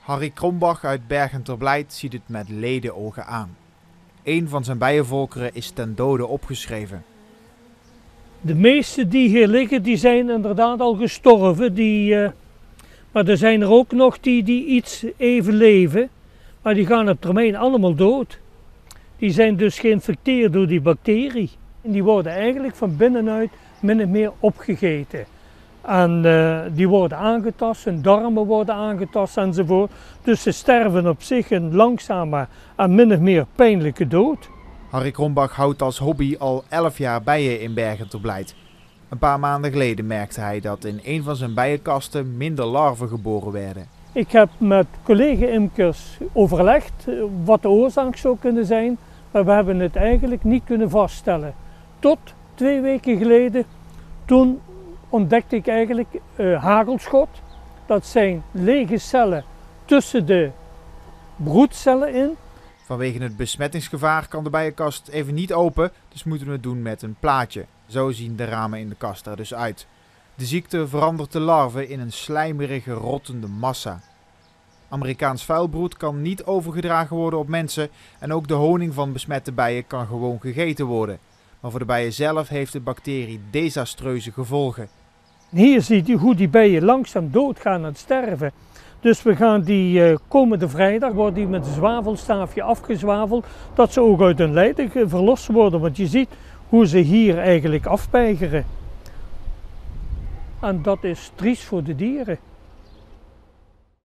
Harry Krombach uit Bergen ter Blijt ziet het met ledenogen aan. Een van zijn bijenvolkeren is ten dode opgeschreven. De meeste die hier liggen, die zijn inderdaad al gestorven. Maar er zijn er ook nog die iets even leven. Maar die gaan op termijn allemaal dood. Die zijn dus geïnfecteerd door die bacterie. En die worden eigenlijk van binnenuit min of meer opgegeten. En die worden aangetast, hun darmen worden aangetast enzovoort. Dus ze sterven op zich een langzame en min of meer pijnlijke dood. Harry Krombach houdt als hobby al 11 jaar bijen in Bergen ter Blijt. Een paar maanden geleden merkte hij dat in een van zijn bijenkasten minder larven geboren werden. Ik heb met collega-imkers overlegd wat de oorzaak zou kunnen zijn, maar we hebben het eigenlijk niet kunnen vaststellen. Tot 2 weken geleden, toen ontdekte ik eigenlijk hagelschot. Dat zijn lege cellen tussen de broedcellen in. Vanwege het besmettingsgevaar kan de bijenkast even niet open, dus moeten we het doen met een plaatje. Zo zien de ramen in de kast er dus uit. De ziekte verandert de larven in een slijmerige, rottende massa. Amerikaans vuilbroed kan niet overgedragen worden op mensen en ook de honing van besmette bijen kan gewoon gegeten worden. Maar voor de bijen zelf heeft de bacterie desastreuze gevolgen. Hier ziet u hoe die bijen langzaam doodgaan en sterven. Dus we gaan die komende vrijdag, wordt die met een zwavelstaafje afgezwaveld, dat ze ook uit hun lijden verlost worden. Want je ziet hoe ze hier eigenlijk afpeigeren. En dat is triest voor de dieren.